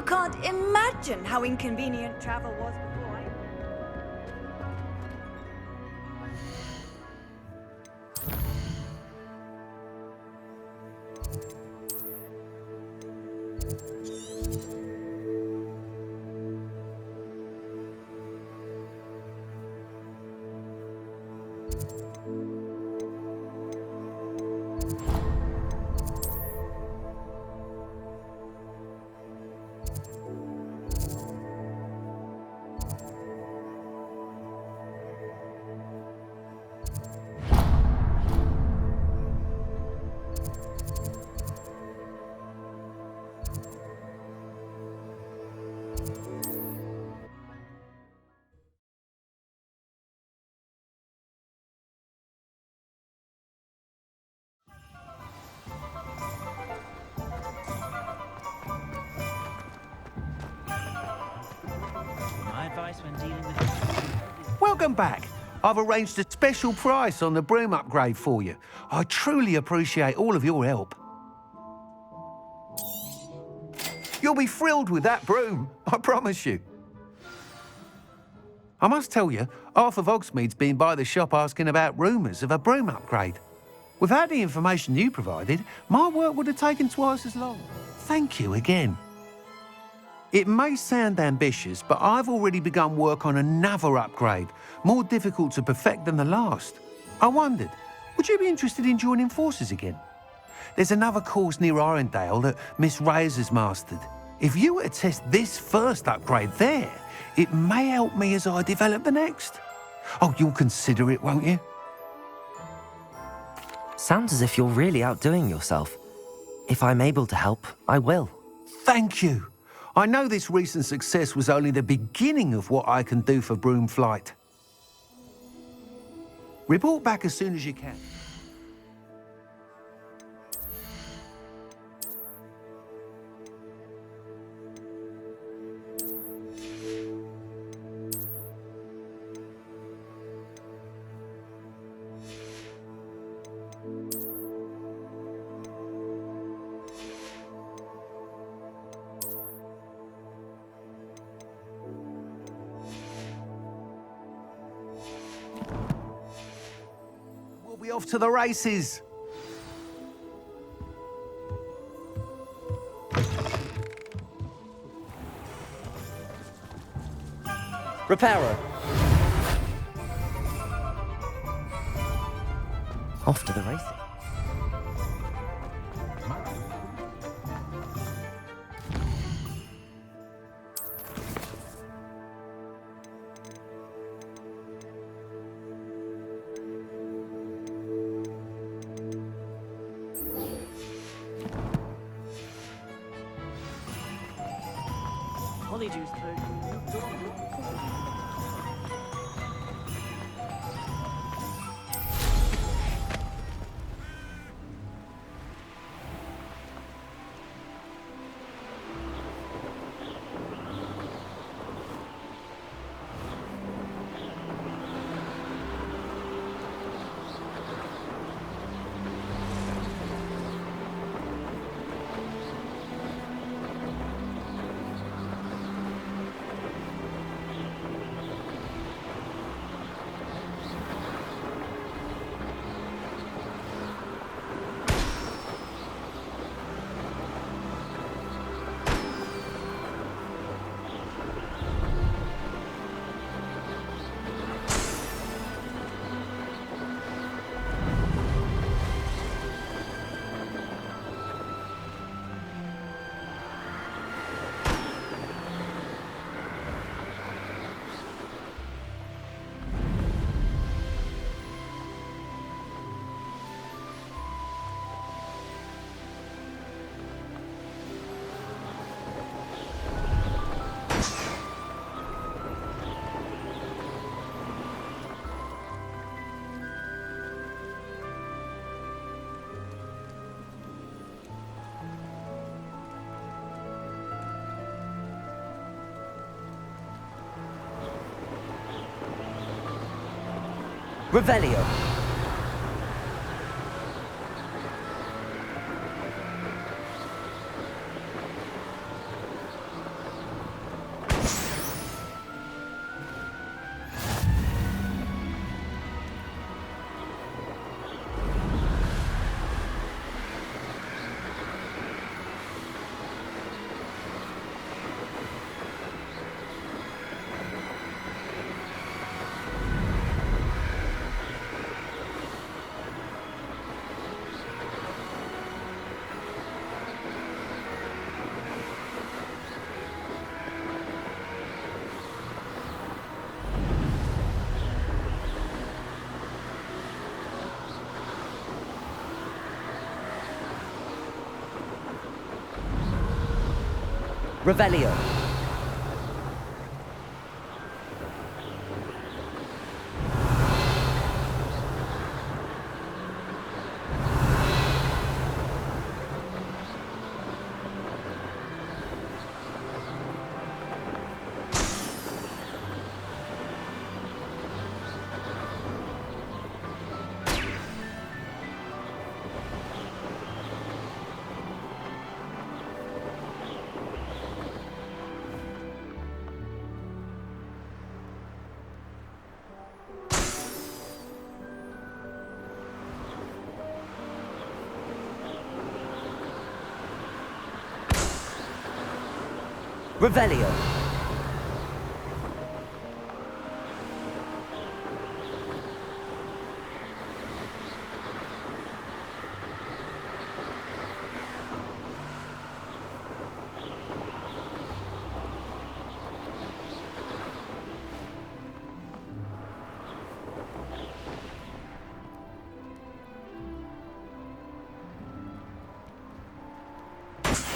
can't imagine how inconvenient travel was before I... Welcome back. I've arranged a special price on the broom upgrade for you. I truly appreciate all of your help. You'll be thrilled with that broom, I promise you. I must tell you, half of Hogsmeade's been by the shop asking about rumours of a broom upgrade. Without the information you provided, my work would have taken twice as long. Thank you again. It may sound ambitious, but I've already begun work on another upgrade, more difficult to perfect than the last. I wondered, would you be interested in joining forces again? There's another course near Arendelle that Miss Reyes has mastered. If you were to test this first upgrade there, it may help me as I develop the next. Oh, you'll consider it, won't you? Sounds as if you're really outdoing yourself. If I'm able to help, I will. Thank you. I know this recent success was only the beginning of what I can do for broom flight. Report back as soon as you can. We'll be off to the races. Repairer. Off to the races. Holly juice, Revelio. Revelio. Revelio.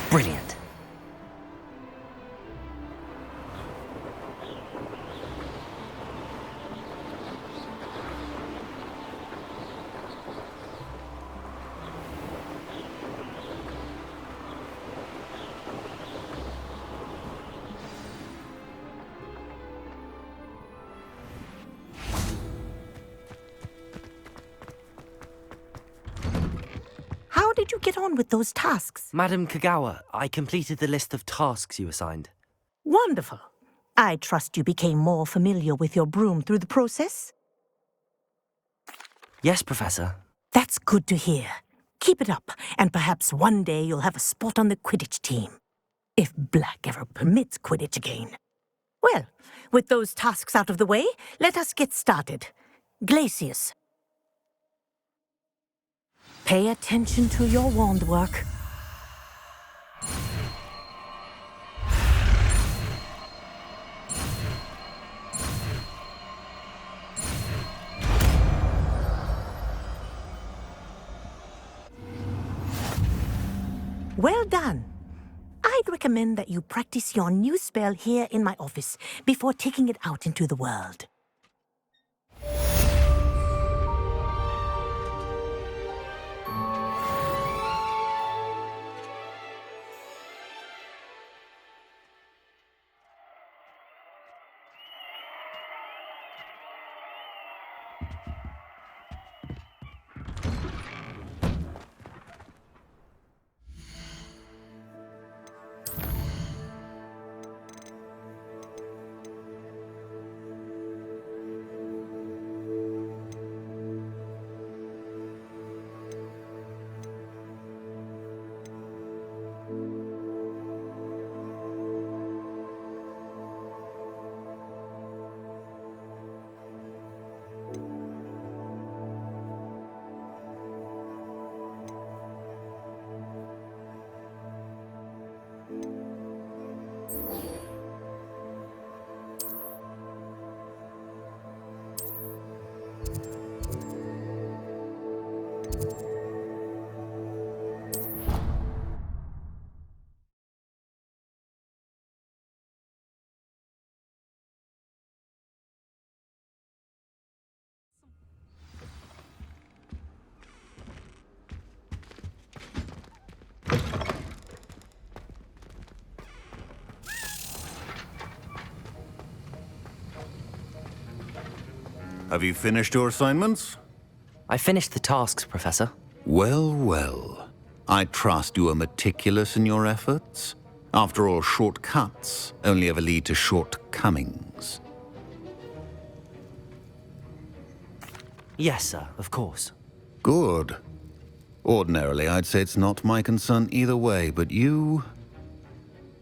Brilliant. How did you get on with those tasks? Madam Kagawa, I completed the list of tasks you assigned. Wonderful. I trust you became more familiar with your broom through the process? Yes, Professor. That's good to hear. Keep it up, and perhaps one day you'll have a spot on the Quidditch team. If Black ever permits Quidditch again. Well, with those tasks out of the way, let us get started. Glacius. Pay attention to your wand work. Well done. I'd recommend that you practice your new spell here in my office before taking it out into the world. Have you finished your assignments? I finished the tasks, Professor. Well, well. I trust you are meticulous in your efforts. After all, shortcuts only ever lead to shortcomings. Yes, sir, of course. Good. Ordinarily, I'd say it's not my concern either way, but you...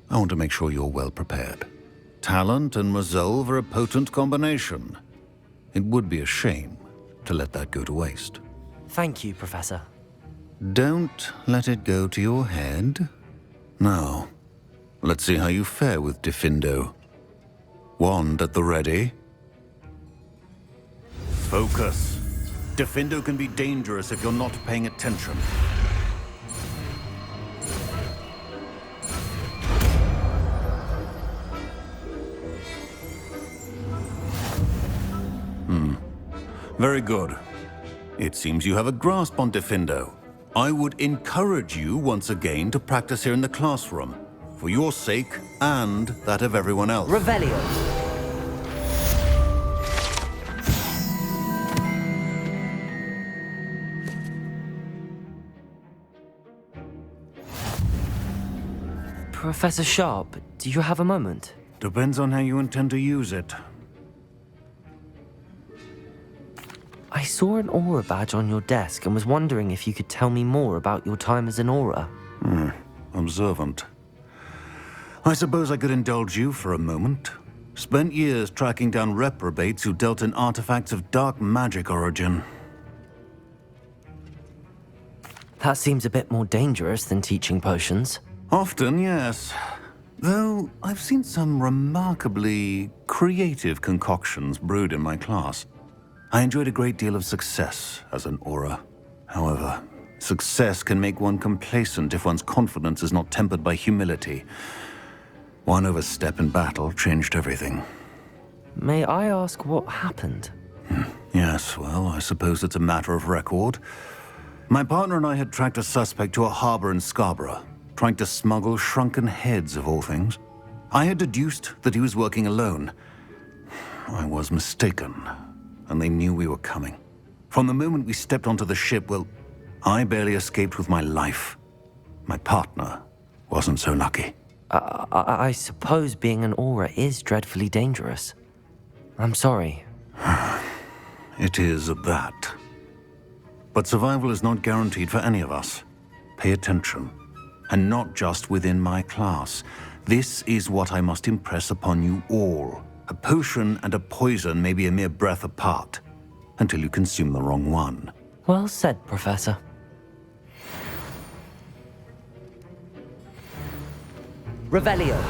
I want to make sure you're well prepared. Talent and resolve are a potent combination. It would be a shame to let that go to waste. Thank you, Professor. Don't let it go to your head. Now, let's see how you fare with Diffindo. Wand at the ready. Focus. Diffindo can be dangerous if you're not paying attention. Very good. It seems you have a grasp on Defendo. I would encourage you once again to practice here in the classroom, for your sake and that of everyone else. Revelio. Professor Sharp, do you have a moment? Depends on how you intend to use it. I saw an aura badge on your desk and was wondering if you could tell me more about your time as an aura. Observant. I suppose I could indulge you for a moment. Spent years tracking down reprobates who dealt in artifacts of dark magic origin. That seems a bit more dangerous than teaching potions. Often, yes. Though I've seen some remarkably creative concoctions brewed in my class. I enjoyed a great deal of success as an aura. However, success can make one complacent if one's confidence is not tempered by humility. One overstep in battle changed everything. May I ask what happened? Yes, well, I suppose it's a matter of record. My partner and I had tracked a suspect to a harbor in Scarborough, trying to smuggle shrunken heads of all things. I had deduced that he was working alone. I was mistaken, and they knew we were coming. From the moment we stepped onto the ship, well, I barely escaped with my life. My partner wasn't so lucky. I suppose being an aura is dreadfully dangerous. I'm sorry. It is at that. But survival is not guaranteed for any of us. Pay attention. And not just within my class. This is what I must impress upon you all. A potion and a poison may be a mere breath apart, until you consume the wrong one. Well said, Professor. Revelio.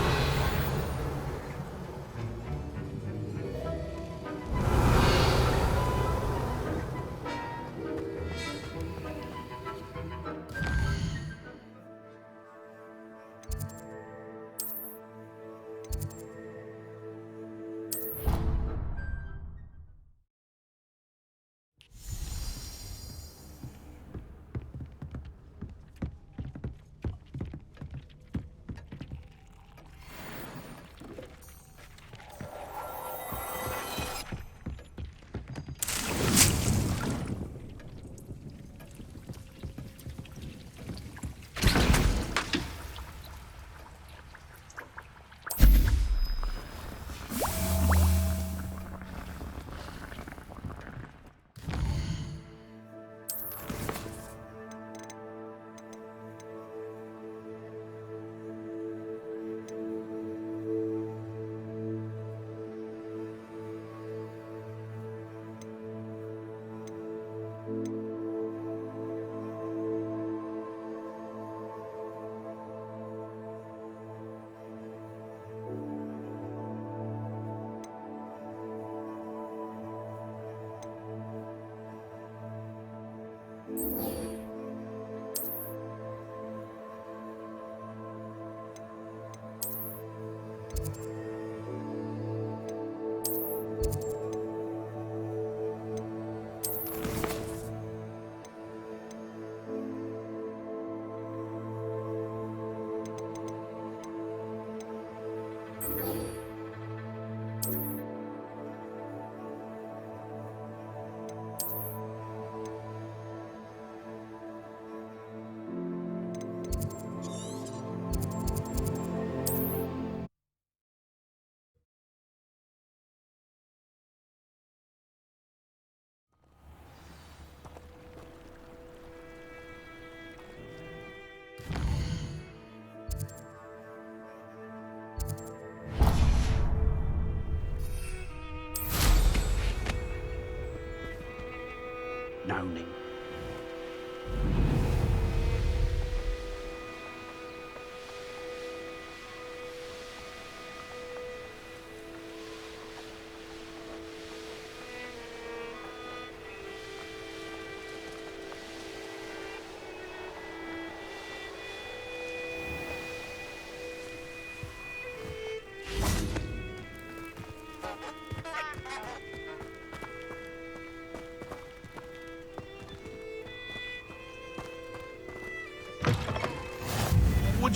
Nowning.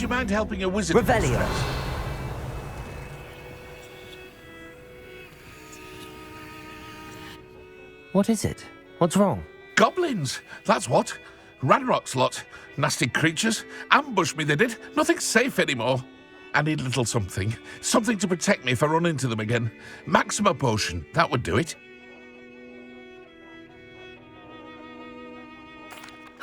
Would you mind helping a wizard in Revelio. distress? What is it? What's wrong? Goblins, that's what. Ranrock's lot. Nasty creatures. Ambushed me, they did. Nothing's safe anymore. I need a little something. Something to protect me if I run into them again. Maxima potion, that would do it.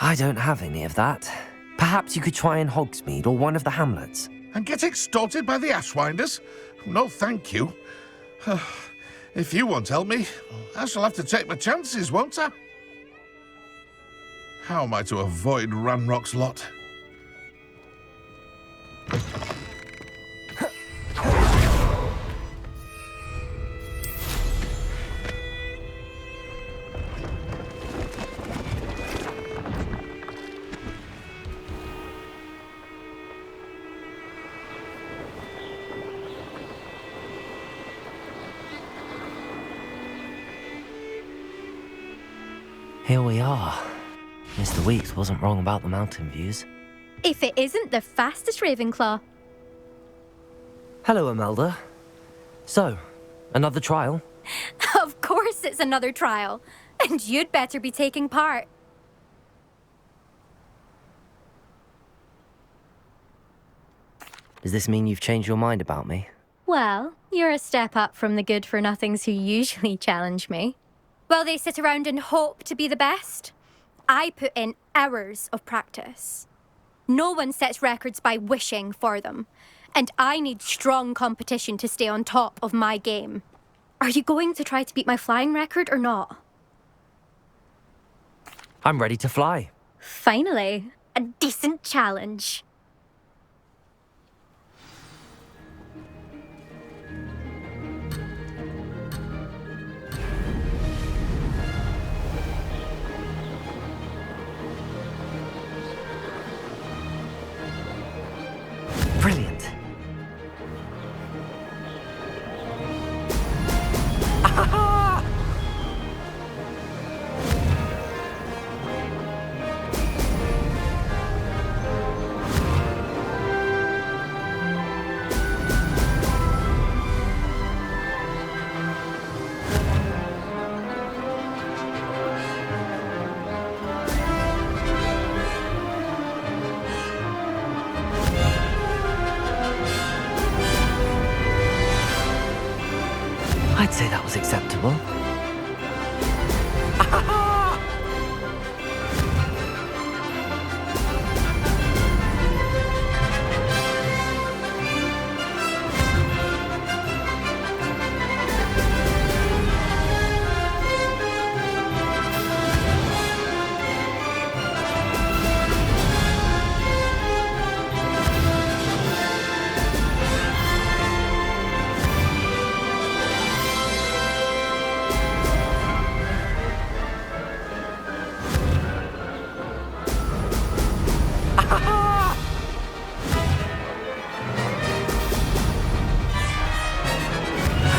I don't have any of that. Perhaps you could try in Hogsmeade or one of the hamlets. And get extorted by the Ashwinders? No, thank you. If you won't help me, I shall have to take my chances, won't I? How am I to avoid Ranrock's lot? Here we are. Mr. Weeks wasn't wrong about the mountain views. If it isn't the fastest Ravenclaw. Hello, Imelda. So, another trial? Of course it's another trial. And you'd better be taking part. Does this mean you've changed your mind about me? Well, you're a step up from the good-for-nothings who usually challenge me. Well, they sit around and hope to be the best. I put in hours of practice. No one sets records by wishing for them. And I need strong competition to stay on top of my game. Are you going to try to beat my flying record or not? I'm ready to fly. Finally, a decent challenge. Brilliant. I'd say that was acceptable.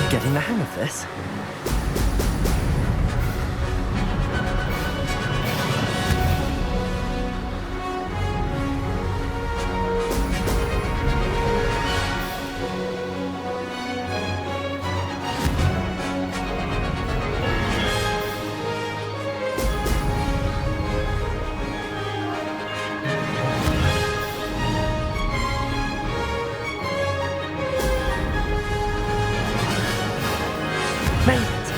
Getting the hang of this. Made it.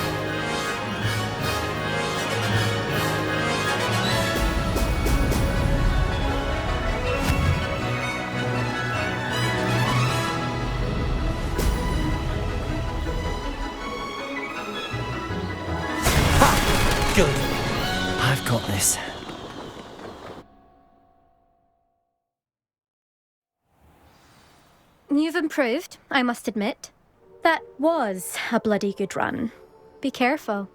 Ha! Good. I've got this. You've improved, I must admit. That was a bloody good run. Be careful.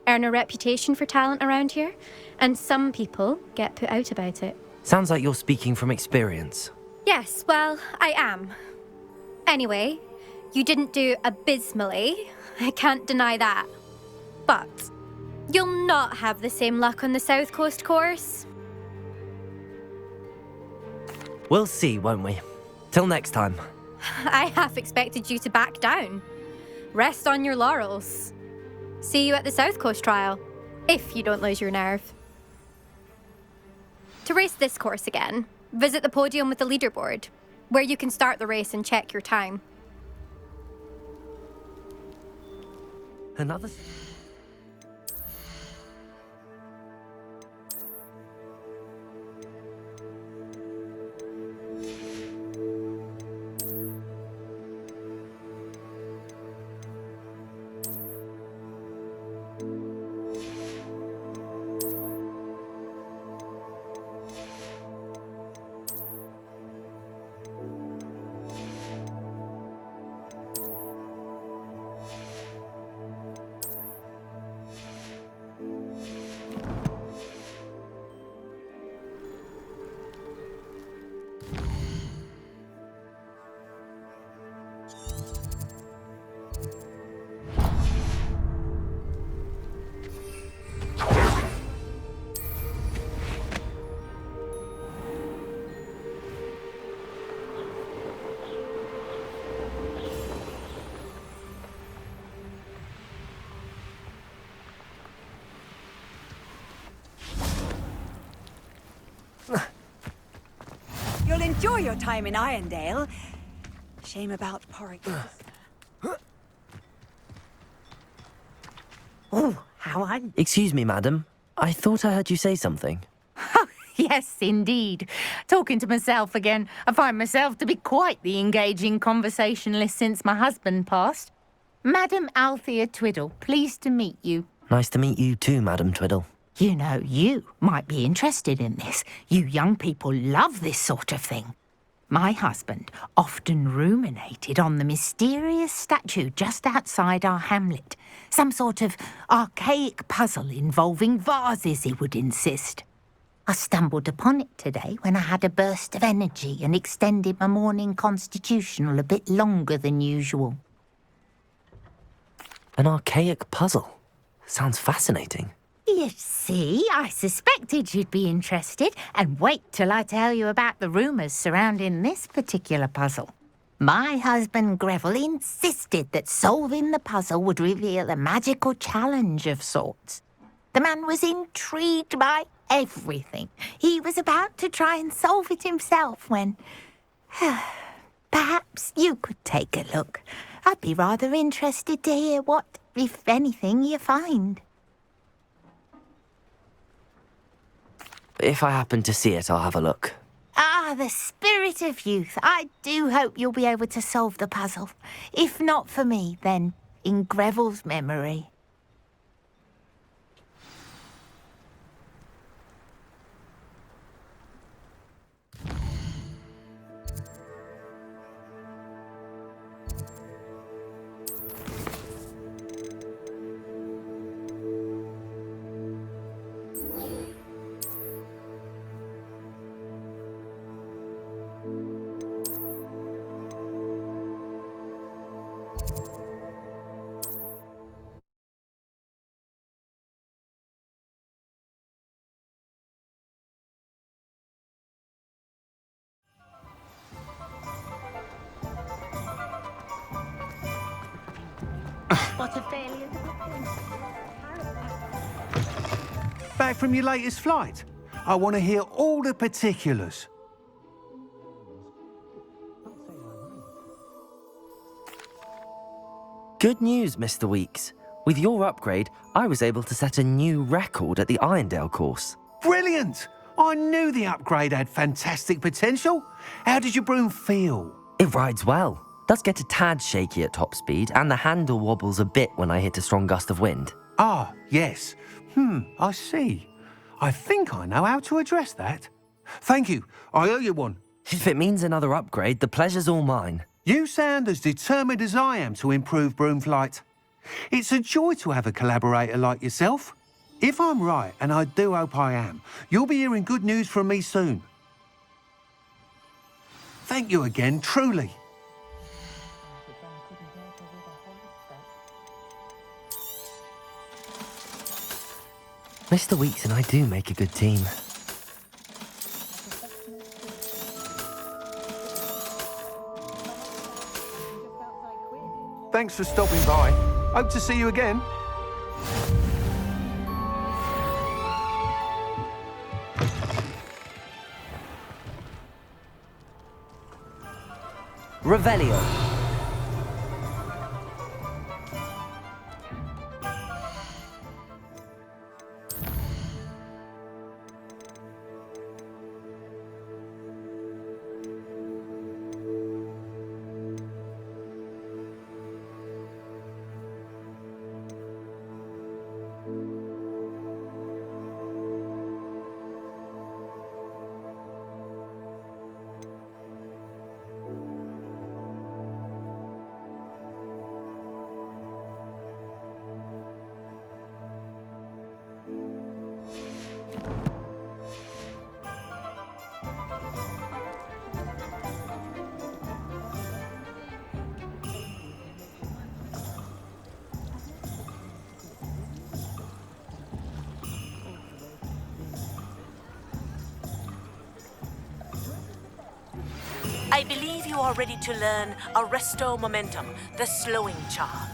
Earn a reputation for talent around here, and some people get put out about it. Sounds like you're speaking from experience. Yes, well, I am. Anyway, you didn't do abysmally. I can't deny that. But you'll not have the same luck on the South Coast course. We'll see, won't we? Till next time. I half expected you to back down. Rest on your laurels. See you at the South Coast trial, if you don't lose your nerve. To race this course again, visit the podium with the leaderboard, where you can start the race and check your time. Another... You'll enjoy your time in Irondale. Shame about porridge. Oh, how I... Excuse me, madam. I thought I heard you say something. Yes, indeed. Talking to myself again. I find myself to be quite the engaging conversationalist since my husband passed. Madam Althea Twiddle, pleased to meet you. Nice to meet you too, Madam Twiddle. You know, you might be interested in this. You young people love this sort of thing. My husband often ruminated on the mysterious statue just outside our hamlet. Some sort of archaic puzzle involving vases, he would insist. I stumbled upon it today when I had a burst of energy and extended my morning constitutional a bit longer than usual. An archaic puzzle. Sounds fascinating. You see, I suspected you'd be interested, and wait till I tell you about the rumours surrounding this particular puzzle. My husband Greville insisted that solving the puzzle would reveal a magical challenge of sorts. The man was intrigued by everything. He was about to try and solve it himself when... Perhaps you could take a look. I'd be rather interested to hear what, if anything, you find. If I happen to see it, I'll have a look. Ah, the spirit of youth. I do hope you'll be able to solve the puzzle. If not for me, then in Greville's memory. Back from your latest flight? I want to hear all the particulars. Good news, Mr. Weeks. With your upgrade, I was able to set a new record at the Irondale course. Brilliant! I knew the upgrade had fantastic potential. How did your broom feel? It rides well. Does get a tad shaky at top speed, and the handle wobbles a bit when I hit a strong gust of wind. Ah, yes. I see. I think I know how to address that. Thank you. I owe you one. If it means another upgrade, the pleasure's all mine. You sound as determined as I am to improve broom flight. It's a joy to have a collaborator like yourself. If I'm right, and I do hope I am, you'll be hearing good news from me soon. Thank you again, truly. Mr. Weeks and I do make a good team. Thanks for stopping by. Hope to see you again. Revelio. I believe you are ready to learn Arresto Momentum, the slowing charm.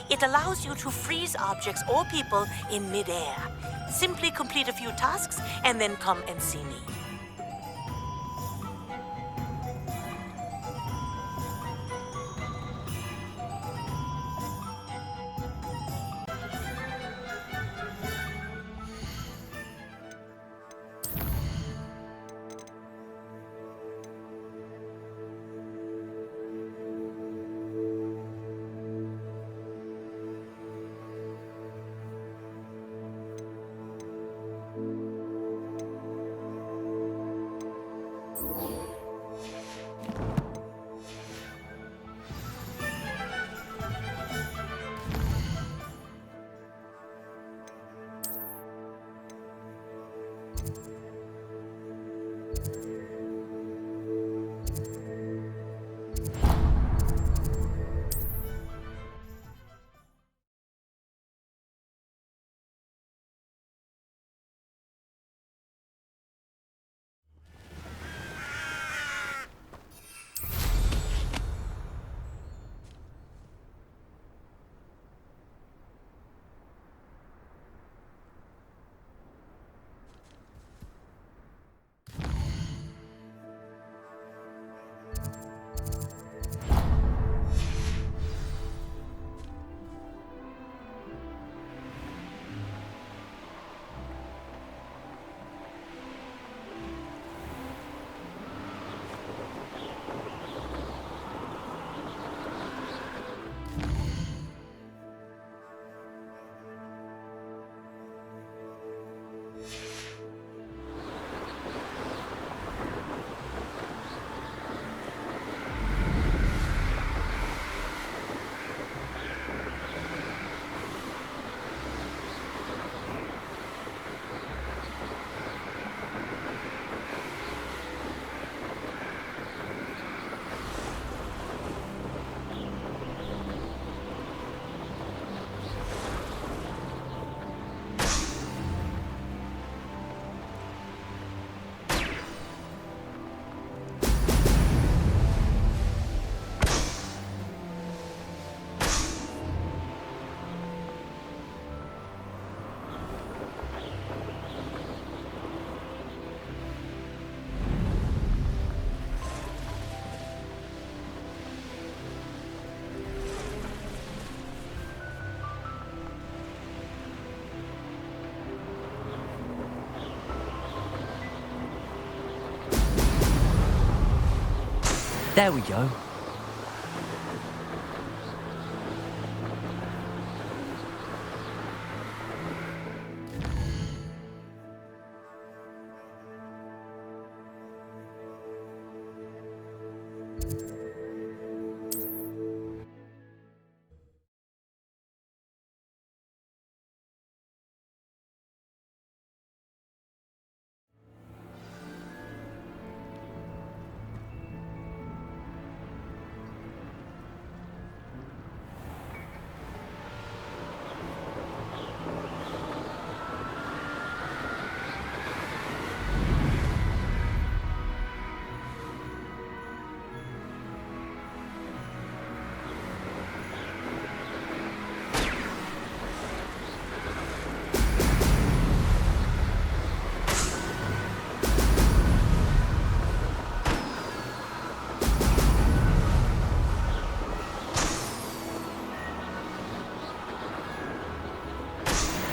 It allows you to freeze objects or people in midair. Simply complete a few tasks and then come and see me. There we go.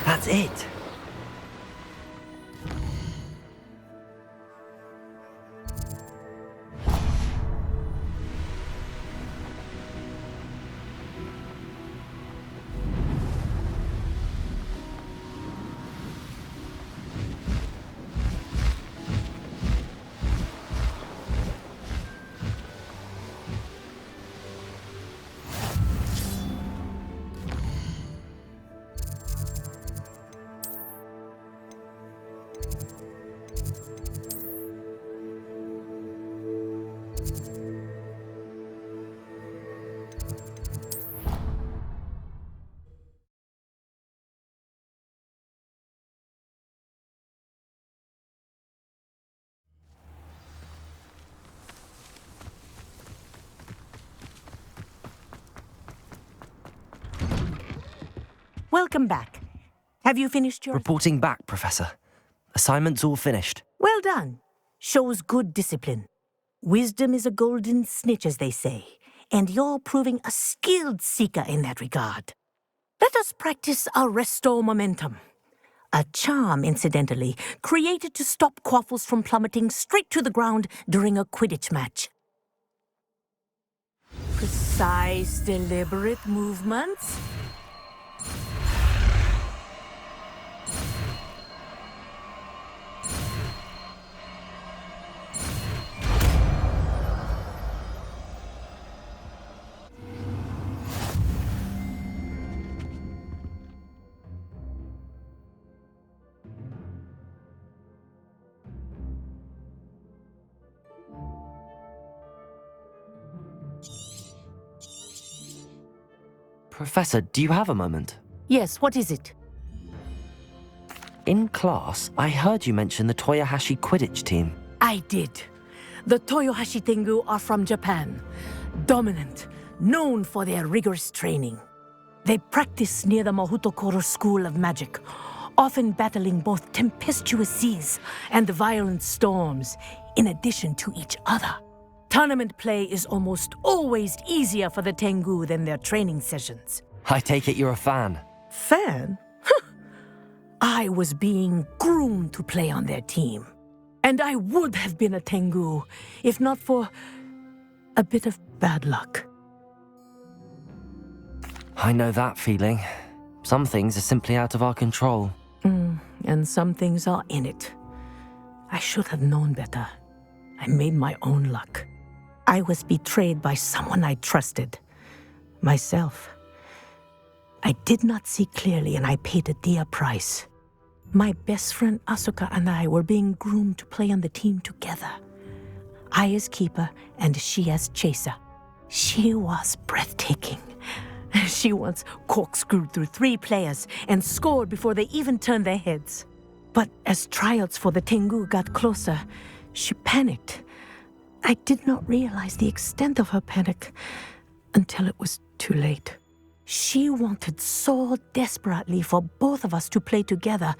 That's it. Welcome back. Have you finished your... Reporting back, Professor. Assignment's all finished. Well done. Shows good discipline. Wisdom is a golden snitch, as they say, and you're proving a skilled seeker in that regard. Let us practice our restore momentum. A charm, incidentally, created to stop quaffles from plummeting straight to the ground during a Quidditch match. Precise, deliberate movements. Professor, do you have a moment? Yes, what is it? In class, I heard you mention the Toyohashi Quidditch team. I did. The Toyohashi Tengu are from Japan. Dominant, known for their rigorous training. They practice near the Mahutokoro School of Magic, often battling both tempestuous seas and violent storms, in addition to each other. Tournament play is almost always easier for the Tengu than their training sessions. I take it you're a fan. Fan? I was being groomed to play on their team. And I would have been a Tengu, if not for a bit of bad luck. I know that feeling. Some things are simply out of our control. And some things are in it. I should have known better. I made my own luck. I was betrayed by someone I trusted. Myself. I did not see clearly, and I paid a dear price. My best friend Asuka and I were being groomed to play on the team together. I as keeper, and she as chaser. She was breathtaking. She once corkscrewed through 3 players and scored before they even turned their heads. But as tryouts for the Tengu got closer, she panicked. I did not realize the extent of her panic until it was too late. She wanted so desperately for both of us to play together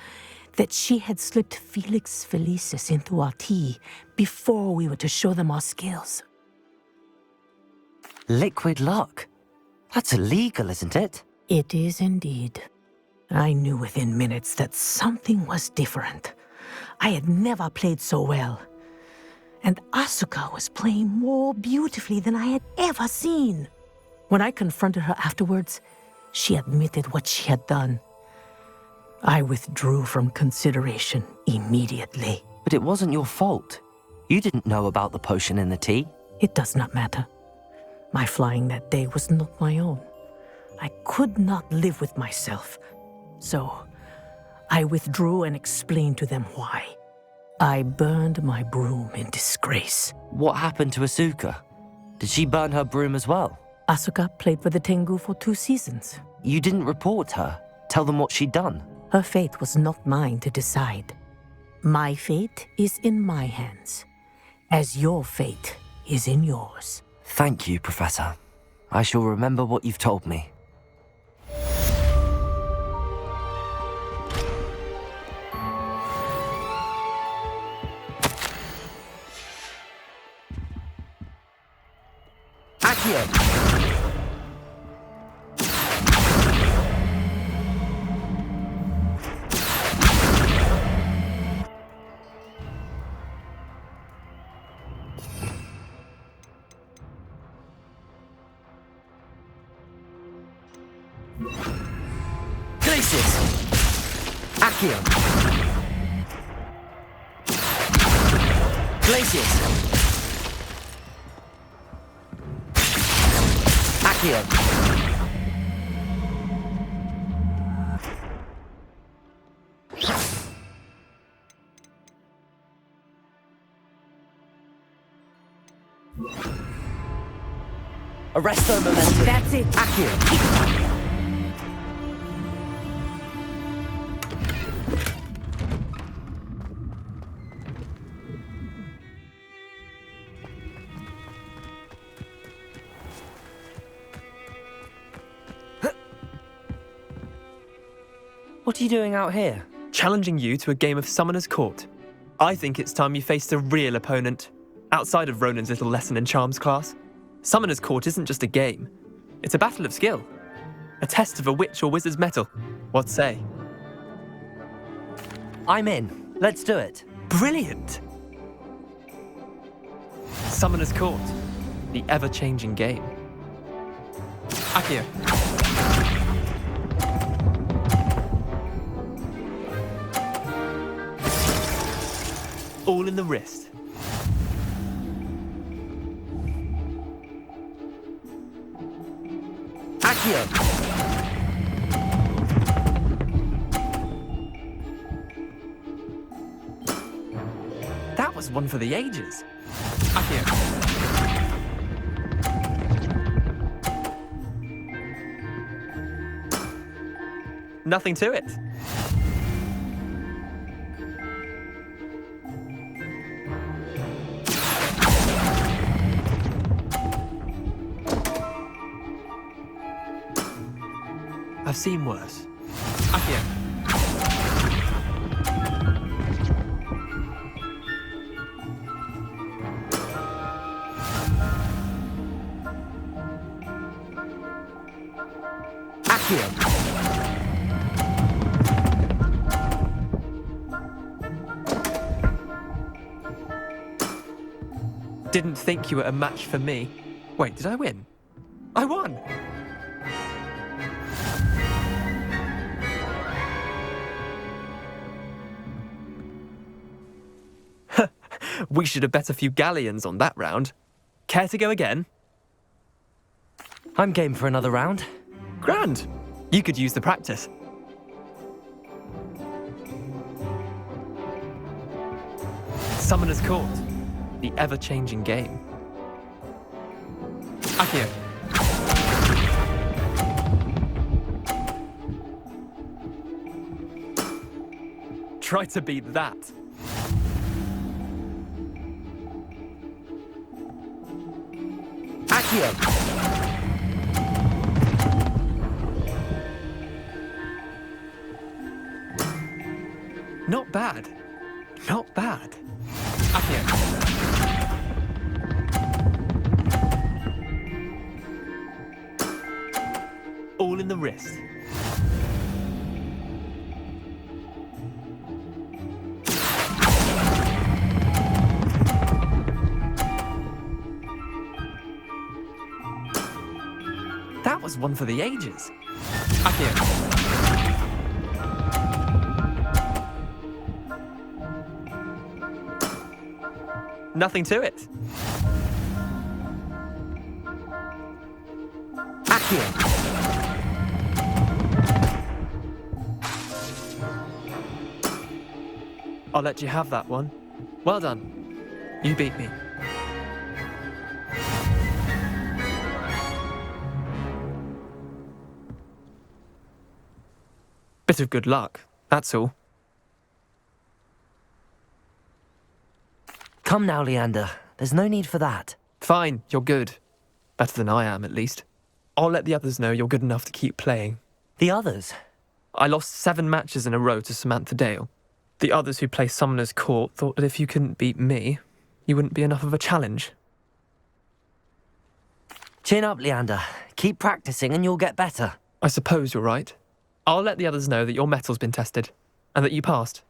that she had slipped Felix Felicis into our tea before we were to show them our skills. Liquid luck? That's illegal, isn't it? It is indeed. I knew within minutes that something was different. I had never played so well. And Asuka was playing more beautifully than I had ever seen. When I confronted her afterwards, she admitted what she had done. I withdrew from consideration immediately. But it wasn't your fault. You didn't know about the potion in the tea. It does not matter. My flying that day was not my own. I could not live with myself. So, I withdrew and explained to them why. I burned my broom in disgrace. What happened to Asuka? Did she burn her broom as well? Asuka played for the Tengu for 2 seasons. You didn't report her? Tell them what she'd done? Her fate was not mine to decide. My fate is in my hands, as your fate is in yours. Thank you, Professor. I shall remember what you've told me. Accio! Glacius! Accio! Glacius! Accio! Arresto momentum. That's it. Accio! What are you doing out here? Challenging you to a game of Summoner's Court. I think it's time you faced a real opponent, outside of Ronan's little lesson in charms class. Summoner's Court isn't just a game. It's a battle of skill. A test of a witch or wizard's mettle. What say? I'm in. Let's do it. Brilliant! Summoner's Court. The ever-changing game. Accio. All in the wrist. Accio! That was one for the ages. Accio. Nothing to it. I've seen worse. Accio. Accio! Didn't think you were a match for me. Wait, did I win? I won! We should have bet a few galleons on that round. Care to go again? I'm game for another round. Grand! You could use the practice. Summoner's Court. The ever-changing game. Accio. Try to beat that. Accio! Not bad. Not bad. Accio. All in the wrist. That was one for the ages. Accio. Nothing to it. Accio! I'll let you have that one. Well done. You beat me. Bit of good luck, that's all. Come now, Leander. There's no need for that. Fine, you're good. Better than I am, at least. I'll let the others know you're good enough to keep playing. The others? I lost 7 matches in a row to Samantha Dale. The others who play Summoner's Court thought that if you couldn't beat me, you wouldn't be enough of a challenge. Chin up, Leander. Keep practicing and you'll get better. I suppose you're right. I'll let the others know that your metal's been tested, and that you passed.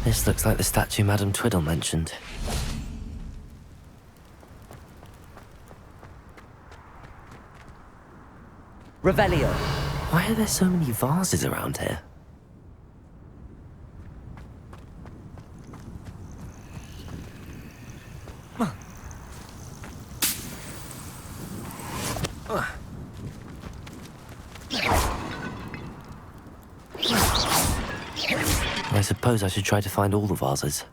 This looks like the statue Madame Twiddle mentioned. Revelio. Why are there so many vases around here? I suppose I should try to find all the vases.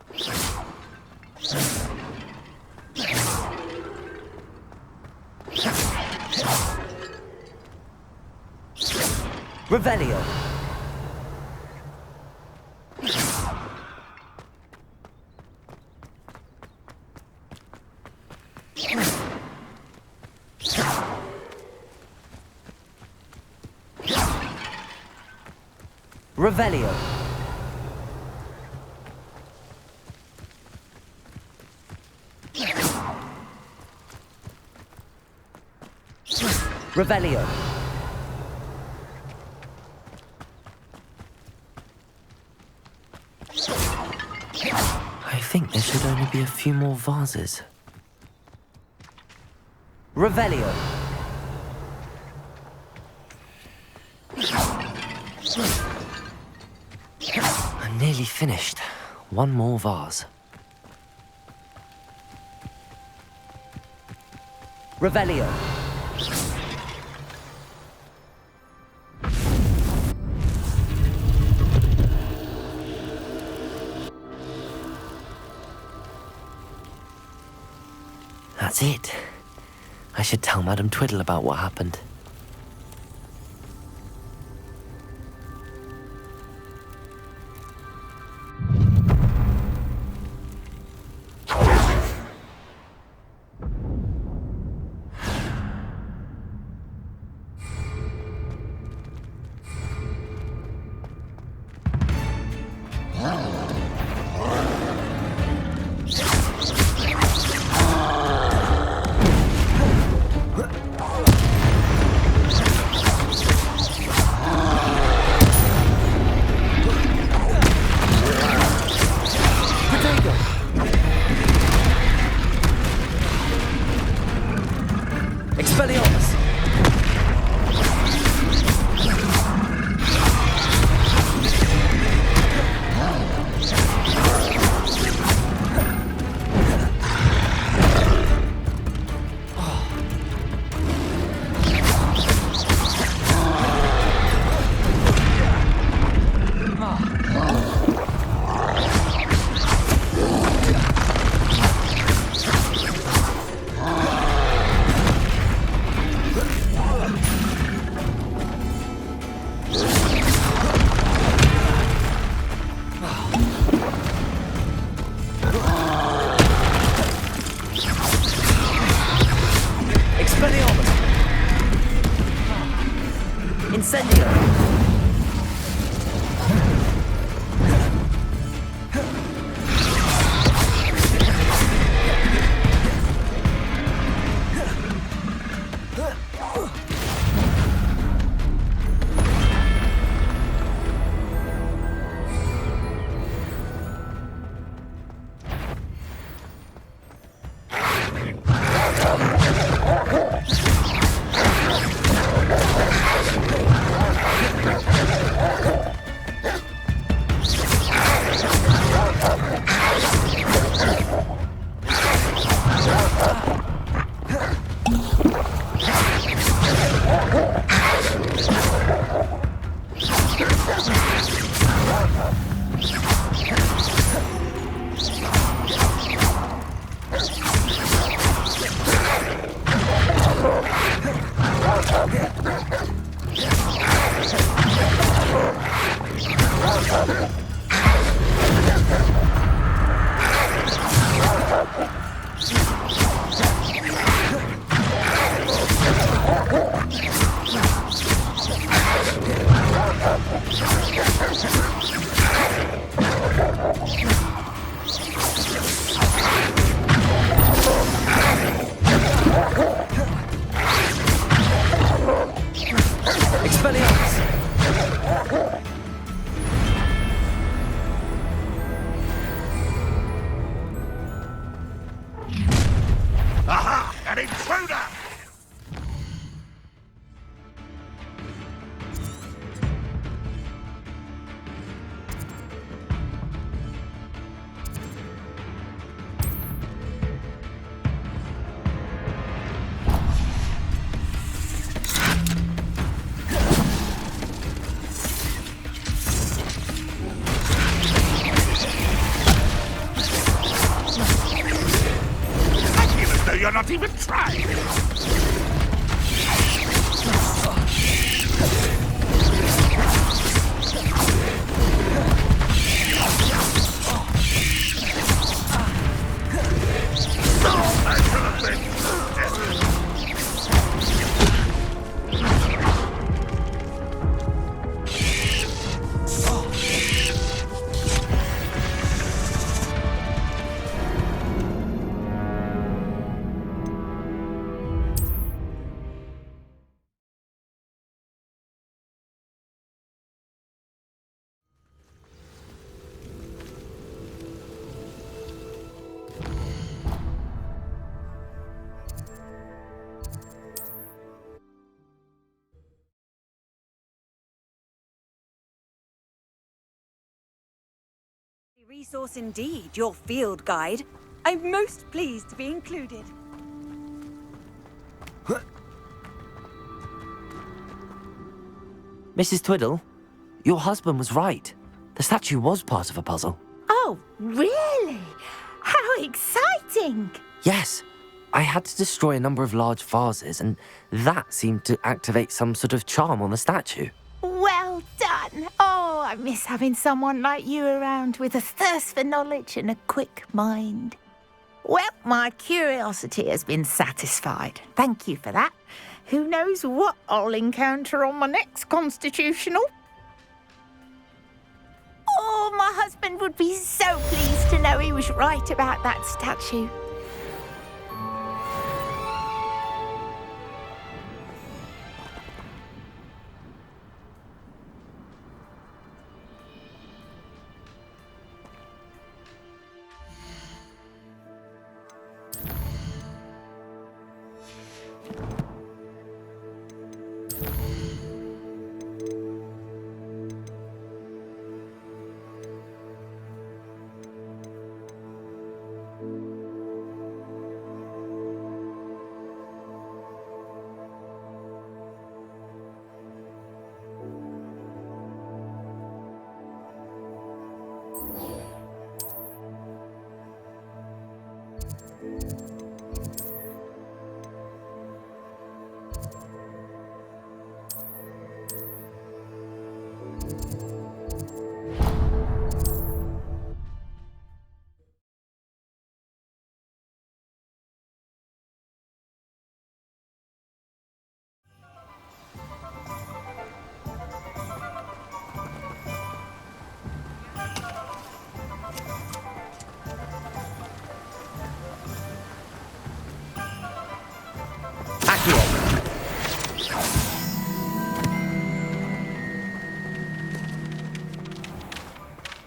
Revelio. Revelio. Revelio. I think there should only be a few more vases. Revelio. I'm nearly finished. One more vase. Revelio. That's it. I should tell Madame Twiddle about what happened. Resource indeed, your field guide. I'm most pleased to be included. Mrs. Twiddle, your husband was right. The statue was part of a puzzle. Oh, really? How exciting! Yes, I had to destroy a number of large vases, and that seemed to activate some sort of charm on the statue. Well done. Oh, I miss having someone like you around with a thirst for knowledge and a quick mind. Well, my curiosity has been satisfied. Thank you for that. Who knows what I'll encounter on my next constitutional? Oh, my husband would be so pleased to know he was right about that statue.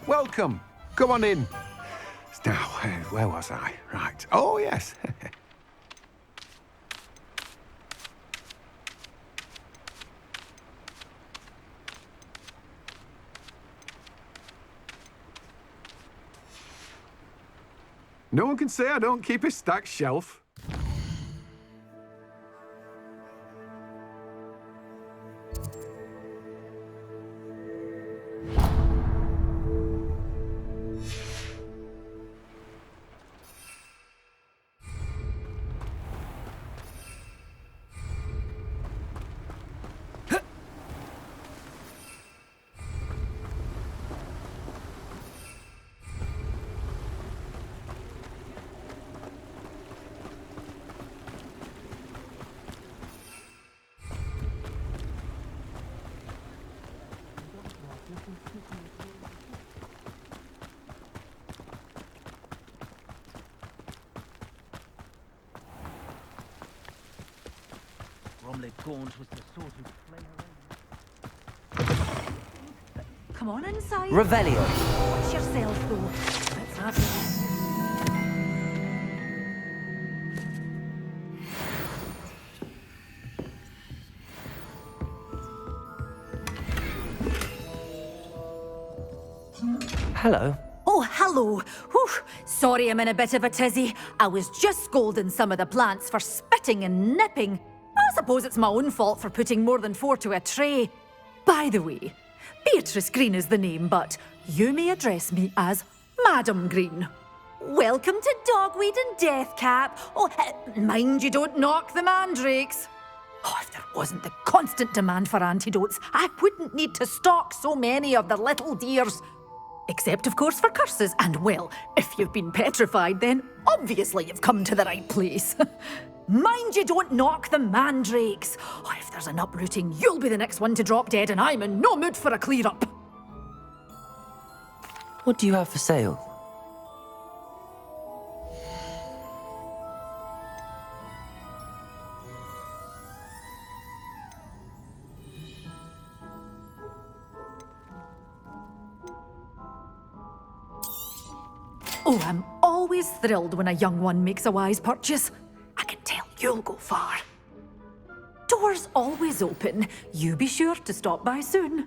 Welcome. Come on in. Now, where was I? Right. Oh, yes. No one can say I don't keep a stacked shelf. Come on inside. Revelio. Watch yourself, though. Let's have it. Hello. Oh, hello. Whew. Sorry I'm in a bit of a tizzy. I was just scolding some of the plants for spitting and nipping. I suppose it's my own fault for putting more than 4 to a tray. By the way, Beatrice Green is the name, but you may address me as Madam Green. Welcome to Dogweed and Deathcap. Oh, mind you don't knock the mandrakes. Oh, if there wasn't the constant demand for antidotes, I wouldn't need to stock so many of the little dears. Except, of course, for curses. And, well, if you've been petrified, then obviously you've come to the right place. Mind you don't knock the mandrakes. Oh, if there's an uprooting, you'll be the next one to drop dead, and I'm in no mood for a clear-up. What do you have for sale? Oh, I'm always thrilled when a young one makes a wise purchase. I can tell you'll go far. Doors always open. You be sure to stop by soon.